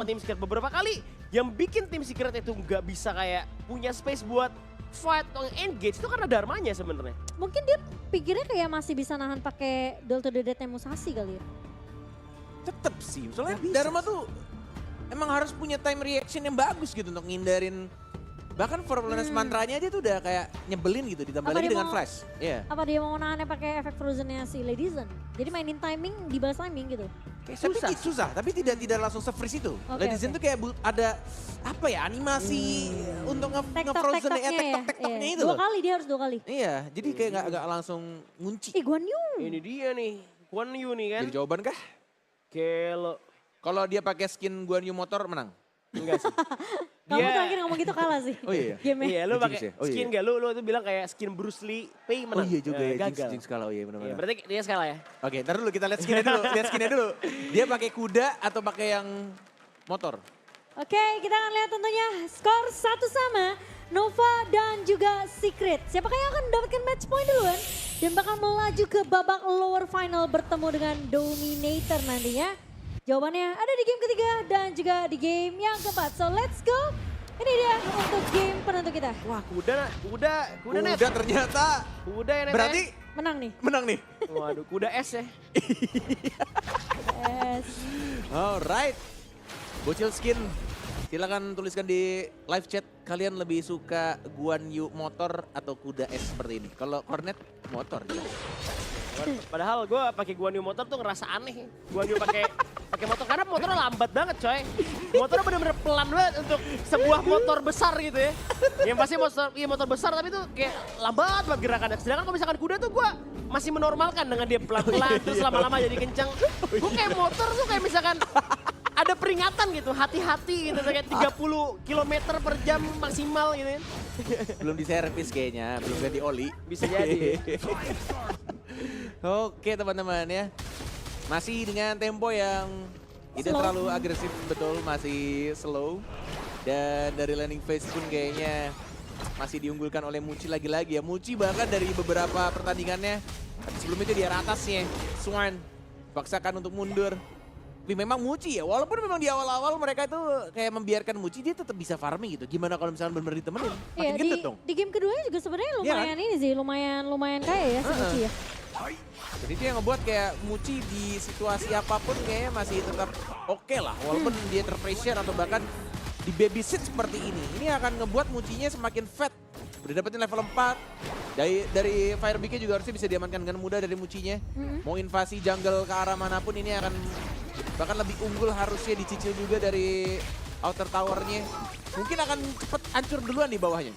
sama tim Secret. Beberapa kali yang bikin tim Secret itu nggak bisa kayak punya space buat fight atau engage itu karena Dharmanya sebenarnya. Mungkin dia pikirnya kayak masih bisa nahan pakai Duel to the Death-nya Musashi kali ya. Tetep sih, soalnya Nggak bisa Dharma tuh emang harus punya time reaction yang bagus gitu untuk ngindarin. Bahkan Formless mantranya aja tuh udah kayak nyebelin gitu, ditambah Apa lagi dia dengan mau- flash. Iya. Apa dia mau nahannya pakai efek Frozen-nya si Lady Zen? Jadi mainin timing, dibalas timing gitu. Tapi susah, tapi tidak langsung se-freeze itu. Oke, Lady Zen oke. tuh kayak ada apa ya, animasi untuk nge-frozen ya, tektok-tektoknya itu Dua loh. kali, dia harus 2 kali. Iya, jadi kayak nggak langsung ngunci. Guan Yu. Ini dia nih, Guan Yu nih kan. Jadi jawaban kah? Kelo. Kalau dia pakai skin Guan Yu motor menang? Enggak sih. Kamu Dia- terakhir ngomong gitu kalah sih. Oh iya. Game-nya. Iya, lu Jinx pakai ya? Oh skin iya. gak? Lu tuh bilang kayak skin Bruce Lee, Pei Oh menang. iya juga ya, Gagal. Jinx kalah. Oh iya Iya, benar-benar. berarti dia skala ya. Oke, ntar dulu kita lihat skinnya dulu. Lihat skinnya dulu. Dia pakai kuda atau pakai yang motor? Oke, kita akan lihat tentunya skor 1 sama. Nova dan juga Secret. Siapakah yang akan mendapatkan match point duluan? Dan bakal melaju ke babak lower final bertemu dengan Dominator nantinya. Jawabannya ada di game ketiga dan juga di game yang keempat. So let's go. Ini dia untuk game penentu kita. Wah, kuda net. Kuda ternyata. Kuda ya net. Berarti Menang nih. menang nih. Waduh, kuda S ya. Yes. Alright. Bocil Skin, silakan tuliskan di live chat kalian lebih suka Guan Yu motor atau kuda es seperti ini. Kalau Cornet motor jelas. Padahal gue pakai Guan Yu motor tuh ngerasa aneh. Guan Yu pakai motor karena motornya lambat banget coy. Motornya bener-bener pelan banget untuk sebuah motor besar gitu ya. Yang pasti motor besar tapi tuh kayak lambat banget gerakannya. Sedangkan kalau misalkan kuda tuh gue masih menormalkan dengan dia pelan-pelan terus lama-lama jadi kenceng. Gue kayak motor tuh kayak misalkan ada peringatan gitu, hati-hati gitu kayak 30 km per jam maksimal gitu kan. Belum diservis kayaknya, belum ganti oli. Bisa jadi. Oke teman-teman ya. Masih dengan tempo yang tidak Slow. terlalu agresif, betul, masih slow. Dan dari landing phase pun kayaknya masih diunggulkan oleh Muci lagi-lagi ya. Muci bahkan dari beberapa pertandingannya, sebelum itu di arah atasnya, Swan paksakan untuk mundur. Tapi memang Muci ya, walaupun memang di awal-awal mereka itu kayak membiarkan Muci, dia tetap bisa farming gitu. Gimana kalau misalnya benar-benar ditemenin? Makin Iya, gendut dong. di game keduanya juga sebenarnya Iya kan? lumayan ini sih, lumayan kaya ya si Muci ya. Jadi itu yang ngebuat kayak Muci di situasi apapun kayaknya masih tetap oke lah. Walaupun dia terpressure atau bahkan di babysit seperti ini. Ini akan ngebuat Mucinya semakin fat. Udah dapetin level 4. Dari Fire Beak juga harusnya bisa diamankan dengan mudah dari Mucinya. Mau invasi jungle ke arah manapun ini akan bahkan lebih unggul, harusnya dicicil juga dari outer towernya. Mungkin akan cepet hancur duluan di bawahnya.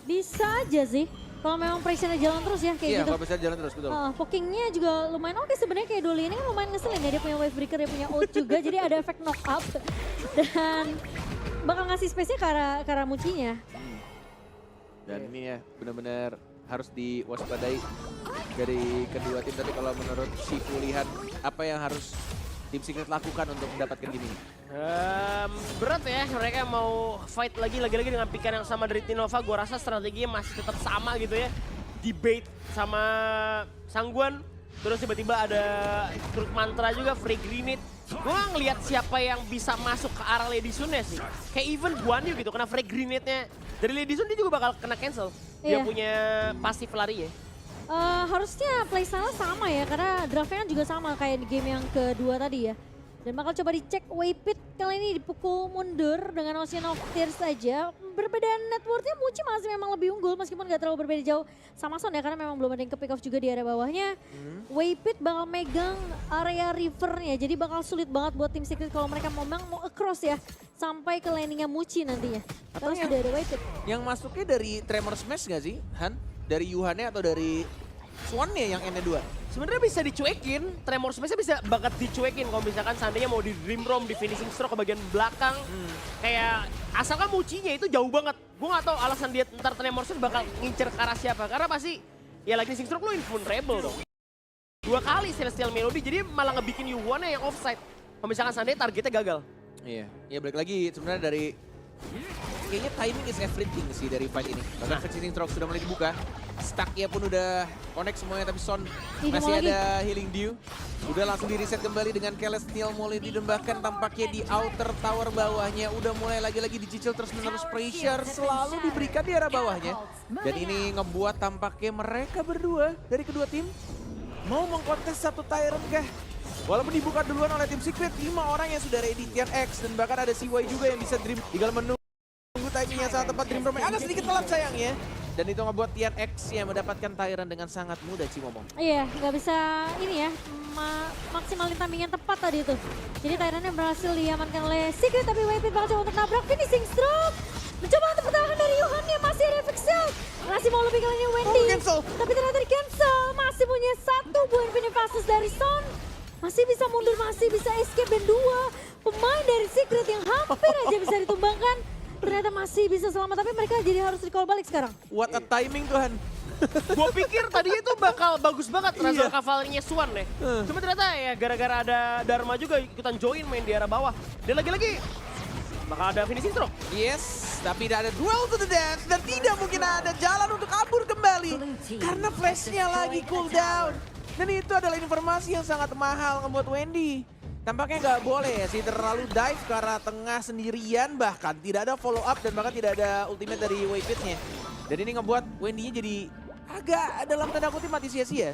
Bisa aja sih. Kalau memang pressure-nya jalan terus ya kayak Iya, gitu. kalau bisa jalan terus, betul. Pokingnya juga lumayan oke sebenarnya, kayak Dolly ini kan lumayan ngeselin ya. Dia punya wave breaker, dia punya ult juga. Jadi ada efek knock up. Dan bakal ngasih space-nya ke arah Mucinya. Dan ini ya benar-benar harus diwaspadai dari kedua tim. Tapi kalau menurut si Fulihan, apa yang harus tim Secret lakukan untuk mendapatkan game ini? Berat ya, mereka mau fight lagi-lagi dengan pikiran yang sama dari Tinova. Gue rasa strateginya masih tetap sama gitu ya. Debate sama Sangguan, terus tiba-tiba ada Truk Mantra juga, Free Grenade. Gue ngeliat siapa yang bisa masuk ke arah Lady Sun-nya sih. Kayak even Guan Yu gitu, kena Free Grenade-nya dari Lady Sun dia juga bakal kena cancel. Dia Iya. punya pasif lari ya. Harusnya playstyle sama ya, karena draftnya kan juga sama kayak di game yang kedua tadi ya. Dan bakal coba dicek Waypit kali ini dipukul mundur dengan Ocean of Tears saja. Berbeda net worth-nya Muci masih memang lebih unggul meskipun gak terlalu berbeda jauh sama Son ya, karena memang belum ada yang ke pick off juga di area bawahnya. Waypit bakal megang area rivernya, jadi bakal sulit banget buat tim Secret kalau mereka memang mau across ya sampai ke landingnya Muci nantinya. Atau Karena sudah ada Waypit. Yang masuknya dari Tremor Smash nggak sih, Han? Dari Yuhannya atau dari Swan-nya yang N2? Sebenarnya bisa dicuekin, Tremor Smash-nya bisa banget dicuekin kalau misalkan seandainya mau di Dream Roam, di finishing stroke ke bagian belakang. Kayak asalkan Mucinya itu jauh banget. Gue gak tahu alasan dia ntar Tremor Smash bakal ngincer ke arah siapa. Karena pasti ya lagi finishing stroke lu invulnerable dong. 2 kali Celestial Melody, jadi malah ngebikin Yuan yang offside. Kalau misalkan seandainya targetnya gagal. Iya, ya balik lagi sebenarnya dari kayaknya timing is everything sih dari fight ini. Bahkan Finishing Stroke sudah mulai dibuka. Stacknya pun udah connect semuanya, tapi Son masih ada Healing Dew. Udah langsung di reset kembali dengan Celestial Molody dan bahkan tampaknya di outer tower bawahnya udah mulai lagi-lagi dicicil terus-menerus pressure selalu diberikan di arah bawahnya. Dan ini ngebuat tampaknya mereka berdua dari kedua tim mau mengkontes satu Tyrant kah? Walaupun dibuka duluan oleh tim Secret, 5 orang yang sudah ready TNX dan bahkan ada CY juga yang bisa Dream. Tinggal menunggu timingnya saat tepat Dream Room agak sedikit telat sayangnya. Dan itu ngebuat TNX yang mendapatkan Tyrant dengan sangat mudah, Cimomo. Iya, nggak bisa ini ya, maksimalin timing yang tepat tadi itu. Jadi Tyrant-nya berhasil diamankan oleh Secret, tapi Waypit bakal coba untuk nabrak Finishing Stroke. Mencoba untuk bertahan dari Johan yang masih ada efek shell. Masih mau lebih kali ini Wendy. Tapi ternyata di cancel. Masih punya 1 buah Infinite Passes dari Son. Masih bisa mundur, masih bisa escape, dan 2 pemain dari Secret yang hampir aja bisa ditumbangkan. Ternyata masih bisa selamat, tapi mereka jadi harus recall balik sekarang. What a timing Tuhan. Gue pikir tadi itu bakal bagus banget transfer cavalry-nya Swan deh. Cuma ternyata ya gara-gara ada Dharma juga ikutan join main di arah bawah. Dan lagi-lagi bakal ada Finishing Stroke. Yes, tapi tidak ada duel to the death dan tidak mungkin ada jalan untuk kabur kembali. Karena flashnya lagi cooldown. Dan itu adalah informasi yang sangat mahal ngebuat Wendy. Tampaknya nggak boleh ya sih terlalu dive ke arah tengah sendirian, bahkan tidak ada follow up dan bahkan tidak ada ultimate dari Waypit-nya. Dan ini ngebuat Wendy-nya jadi agak dalam tanda kutip mati sia-sia.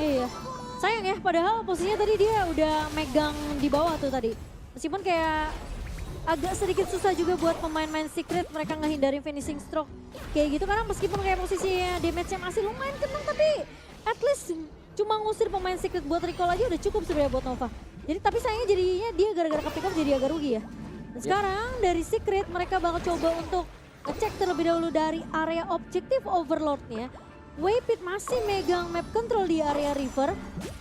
Iya, sayang ya, padahal posisinya tadi dia udah megang di bawah tuh tadi. Meskipun kayak agak sedikit susah juga buat pemain-main Secret mereka ngehindarin Finishing Stroke kayak gitu, karena meskipun kayak posisinya damage-nya masih lumayan kena, tapi at least cuma ngusir pemain Secret buat recall aja udah cukup sebenarnya buat Nova. Jadi tapi sayangnya jadinya dia gara-gara ke pick up jadi agak rugi ya. Dan sekarang dari Secret mereka bakal coba untuk ngecek terlebih dahulu dari area objektif Overlord-nya. Waypit masih megang map control di area river.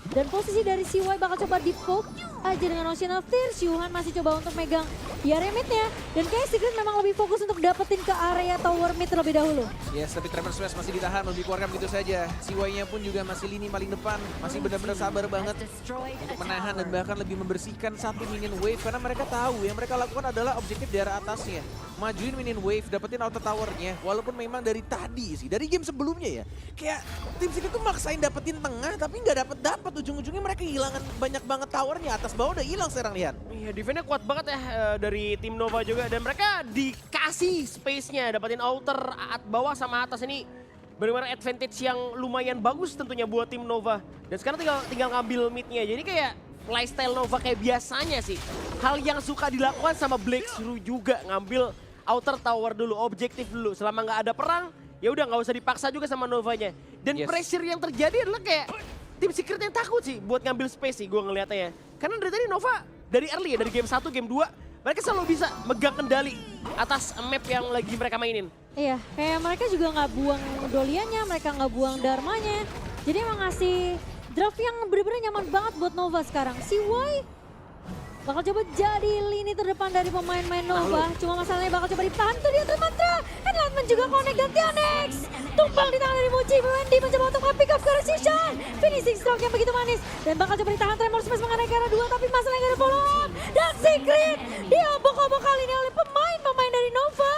Dan posisi dari CY bakal coba di-poke aja dengan Ocean of Tears. Yuhan masih coba untuk megang di area mid-nya. Dan kayak Secret memang lebih fokus untuk dapetin ke area tower mid terlebih dahulu. Yes, tapi Tremor Smash masih ditahan, belum dikeluarkan begitu saja. CY-nya pun juga masih lini paling depan. Masih benar-benar sabar banget untuk menahan dan bahkan lebih membersihkan satu minion wave. Karena mereka tahu yang mereka lakukan adalah objektif di arah atasnya. Majuin minion wave, dapetin outer tower-nya. Walaupun memang dari tadi sih, dari game sebelumnya ya. Kayak tim Secret tuh maksain dapetin tengah tapi nggak dapet. Ujung-ujungnya mereka kehilangan banyak banget towernya. Atas bawah udah hilang sekarang, lihat. Iya, defense-nya kuat banget ya dari tim Nova juga. Dan mereka dikasih space-nya, dapetin outer bawah sama atas ini. Benar-benar advantage yang lumayan bagus tentunya buat tim Nova. Dan sekarang tinggal ngambil mid-nya. Jadi kayak lifestyle Nova kayak biasanya sih. Hal yang suka dilakukan sama Black Shrew juga, ngambil outer tower dulu, objektif dulu. Selama nggak ada perang, ya udah nggak usah dipaksa juga sama Novanya. Dan pressure yang terjadi adalah kayak tim Secret yang takut sih buat ngambil space sih gue ngeliatnya ya. Karena dari tadi Nova dari early ya, dari game 1, game 2, mereka selalu bisa megang kendali atas map yang lagi mereka mainin. Iya, kayak mereka juga nggak buang Doliannya, mereka nggak buang Dharmanya. Jadi emang ngasih draft yang bener-bener nyaman banget buat Nova sekarang. CY bakal coba jadi lini terdepan dari pemain-main Nova. Cuma masalahnya bakal coba ditahan tuh dia mantra. Enlightenment juga connect dan TNX. Tumpang di tangan dari Muji. Wendy mencoba untuk pick up ke Resishan. Finishing stroke yang begitu manis. Dan bakal coba ditahan Tremor Smash mengenai ke arah 2. Tapi masalahnya gak ada follow up. Dan Secret diobok-obok kali ini oleh pemain-pemain dari Nova.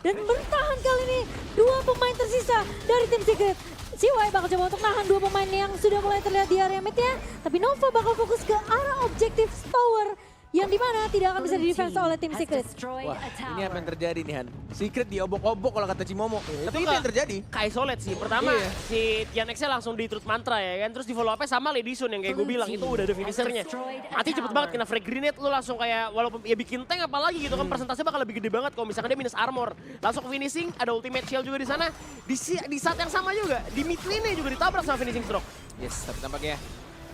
Dan bertahan kali ini 2 pemain tersisa dari tim Secret. CY bakal coba untuk nahan 2 pemain yang sudah mulai terlihat di area mid-nya. Tapi Nova bakal fokus ke arah objektif tower. Yang dimana tidak akan bisa di-defense oleh tim Secret. Wah, ini apa yang terjadi nih Han? Secret diobok-obok kalau kata Cimomo. Tapi itu yang terjadi. Kaisolet sih. Pertama si TNX-nya langsung di truth mantra ya kan. Terus di follow up-nya sama Lady Sun yang kayak gue bilang. Itu udah ada finishernya. Mati cepet banget kena frag grenade. Lu langsung kayak walaupun ya bikin tank apalagi gitu kan. Persentasenya bakal lebih gede banget kalau misalkan dia minus armor. Langsung ke finishing. Ada ultimate shield juga di sana. Di saat yang sama juga. Di mid lane juga ditabrak sama finishing stroke. Yes, tapi tampaknya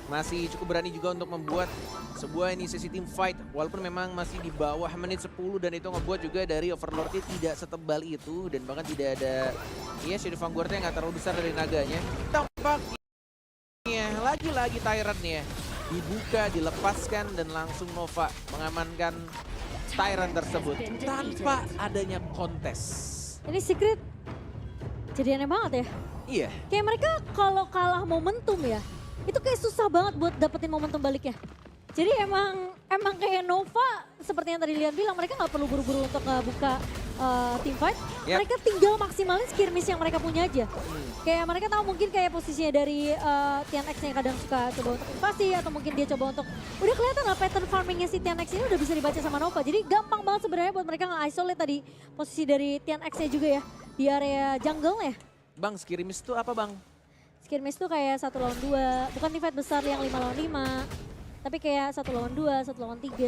masih cukup berani juga untuk membuat sebuah inisiasi team fight. Walaupun memang masih di bawah menit 10 dan itu ngebuat juga dari Overlord-nya tidak setebal itu. Dan bahkan tidak ada, ya Shadow Vanguard-nya nggak terlalu besar dari naganya. Tampaknya lagi-lagi Tyrant-nya dibuka, dilepaskan dan langsung Nova mengamankan Tyrant tersebut tanpa adanya kontes. Ini Secret jadi aneh banget ya. Iya. Kayak mereka kalau kalah momentum ya, itu kayak susah banget buat dapetin momentum baliknya. Jadi emang kayak Nova seperti yang tadi Lian bilang, mereka nggak perlu buru-buru untuk buka team fight, Yap. mereka tinggal maksimalin skirmish yang mereka punya aja. Kayak mereka tahu mungkin kayak posisinya dari TNX yang kadang suka coba untuk invasi atau mungkin dia coba untuk udah kelihatan lah pattern farmingnya si TNX ini udah bisa dibaca sama Nova. Jadi gampang banget sebenarnya buat mereka nge-isolate tadi posisi dari TNX-nya juga ya di area jungle ya. Bang, skirmish itu apa bang? Skirmish tuh kayak 1 lawan 2, bukan team fight besar yang 5 lawan 5. Tapi kayak 1 lawan 2, 1 lawan 3,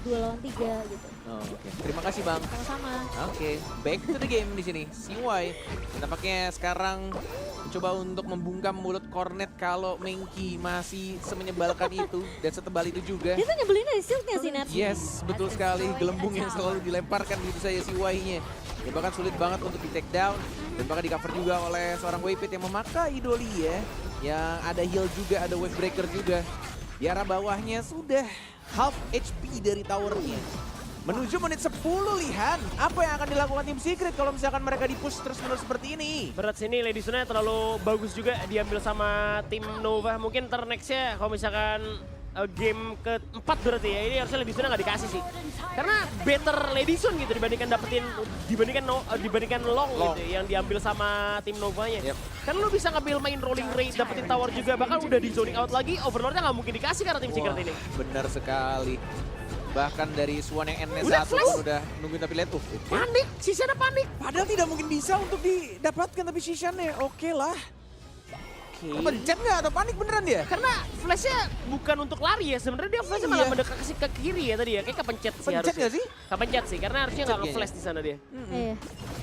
2 lawan 3 gitu. Oh, oke. Terima kasih bang. Sama-sama. Oke, back to the game di sini. CY tampaknya sekarang mencoba untuk membungkam mulut Cornet kalau Mengki masih semenyebalkan itu dan setebal itu juga. Dia tuh nyebelin dari shieldnya sih, Nat. Yes, betul sekali. Gelembung yang selalu dilemparkan begitu saja CY-nya. Ya bahkan sulit banget untuk di take down dan bahkan di cover juga oleh seorang Waypit yang memakai idoli ya. Yang ada heal juga, ada wave breaker juga. Di arah bawahnya sudah half HP dari towernya. Menuju menit 10 Lihan, apa yang akan dilakukan tim Secret kalau misalkan mereka di-push terus-menerus seperti ini? Berat sini Lady Suna terlalu bagus juga diambil sama tim Nova. Mungkin next-nya kalau misalkan game keempat berarti ya, ini harusnya Lady Suna nggak dikasih sih. Karena better Lady Sun gitu dibandingkan Long gitu yang diambil sama tim Novanya. Yep. Kan lu bisa ngambil main rolling rate, dapetin tower juga, bahkan udah di zoning out lagi, Overlordnya nggak mungkin dikasih karena tim Secret ini. Benar sekali. Bahkan dari Swan yang N1 Udah pun flash. udah nungguin tapi lihat tuh. Panik, sisanya panik. Padahal tidak mungkin bisa untuk didapatkan tapi Shishan-nya oke lah. Pencet nggak atau panik beneran dia? Karena flashnya bukan untuk lari ya, sebenarnya dia flashnya malah mendekat ke kiri ya tadi ya, kayak kepencet sih Pencet harusnya. nggak sih? Kepencet sih, karena harusnya nggak Pencet nge-flash di sana dia. Iya.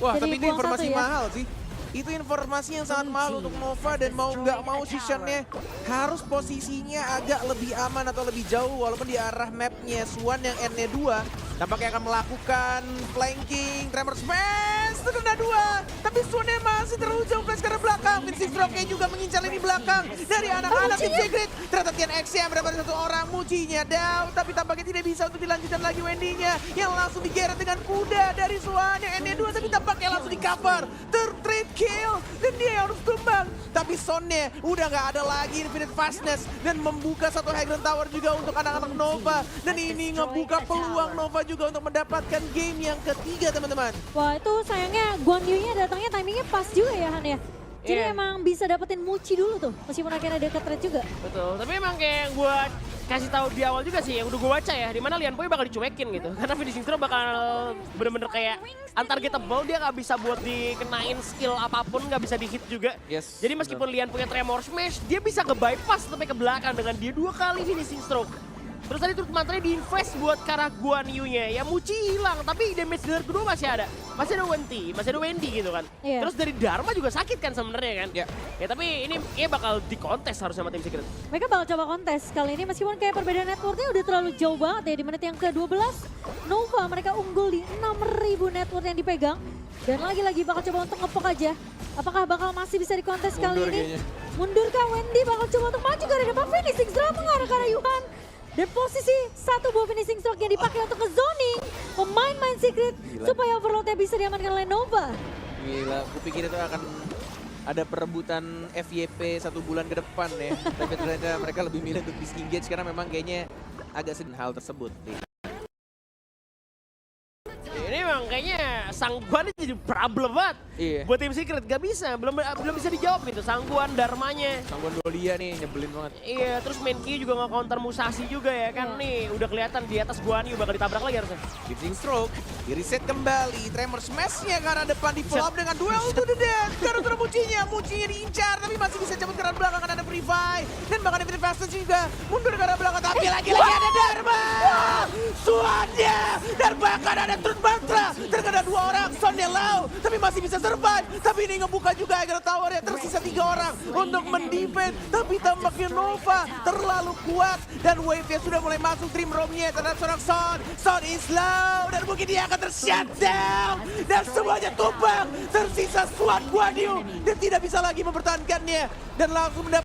Wah, Jadi tapi itu buang informasi satu ya. mahal sih. Itu informasi yang sangat mahal untuk Nova dan mau nggak mau Shishan-nya harus posisinya agak lebih aman atau lebih jauh walaupun di arah mapnya Swan yang N-nya 2 tampaknya akan melakukan flanking, Tremor Smash, terkena 2 tapi Swan-nya masih terlalu jauh flash ke arah belakang. Vincent Stroke-nya juga mengincar lini belakang dari anak-anak tim Secret. Ternyata TNX-nya mendapatkan satu orang, Mucinya down tapi tampaknya tidak bisa untuk dilanjutkan lagi Wendy-nya yang langsung digeret dengan kuda dari Swan yang N-nya 2 tapi tampaknya langsung di cover. Third kill dan dia yang harus tumbang. Tapi Sonnya udah nggak ada lagi infinite fastness dan membuka satu high ground tower juga untuk anak-anak Nova. Dan ini ngebuka peluang Nova juga untuk mendapatkan game yang ketiga teman-teman. Wah itu sayangnya Guan Yu-nya datangnya timingnya pas juga ya Han ya. Jadi Iya. emang bisa dapetin Muci dulu tuh, meskipun akhirnya deket trade juga. Betul, tapi emang kayak yang gue kasih tahu di awal juga sih, yang udah gue baca ya, dimana Lian Pui bakal dicuekin gitu. Karena finishing throw bakal bener-bener kayak untargetable, dia nggak bisa buat dikenain skill apapun, nggak bisa di-hit juga. Yes, Jadi meskipun Lian punya Tremor Smash, dia bisa ke-bypass sampai ke belakang dengan dia 2 kali finishing stroke. Terus tadi turut mantranya di-invest buat ke arah Guan Yu-nya. Ya Muci hilang, tapi damage dari kedua masih ada. Masih ada Wendy gitu kan. Iya. Terus dari Dharma juga sakit kan sebenarnya kan. Ya. Ya tapi ini bakal dikontes harusnya sama tim Secret. Mereka bakal coba kontes kali ini meskipun kayak perbedaan networknya udah terlalu jauh banget ya. Di menit yang ke-12 Nova mereka unggul di 6.000 network yang dipegang. Dan lagi-lagi bakal coba untuk ngepok aja. Apakah bakal masih bisa dikontes kali Mundur ini? kayaknya. Mundur kah Wendy bakal coba untuk maju karena dapat finishing stroke mengarah ke arah Yuhan. Dan posisi satu buah finishing stroke yang dipakai untuk ke-zoning pemain-main Secret supaya overloadnya bisa diamankan oleh Nova. Gila, aku pikir itu akan ada perebutan FYP 1 bulan ke depan ya. Tapi ternyata mereka lebih milih untuk disengage karena memang kayaknya agak sedih hal tersebut. Ini memang kayaknya Sangguan jadi problem banget. Iya. Buat tim Secret gak bisa, belum bisa dijawab gitu. Sangguan, Dharmanya. Sangguan Dolia nih nyebelin banget. Iya, terus Menki juga nge-counter Musashi juga ya kan. Nih udah kelihatan di atas Guan Yu bakal ditabrak lagi harusnya. Finishing stroke, di-reset kembali. Tremor Smash-nya ke arah depan di follow up dengan duel to the death. Karena Mucinya diincar tapi masih bisa cabut ke arah belakang karena ada Free Fire. Dan bahkan Infinite Fastness juga mundur ke arah belakang. Tapi lagi-lagi ada Dharma. Suannya. Dan bahkan ada Truth Mantra. Terkena 2 orang, Sonnya low. Tapi masih bisa survive. Tapi ini ngebuka juga agar towernya tersisa 3 orang untuk mendefend. Tapi tampaknya Nova terlalu kuat. Dan wave-nya sudah mulai masuk Dream Room-nya terhadap seorang Son. Son is low. Dan mungkin dia akan ter-shutdown. Dan semuanya tumbang. Tersisa Swan Guan Yu. Dan tidak bisa lagi mempertahankannya. Dan langsung mendapat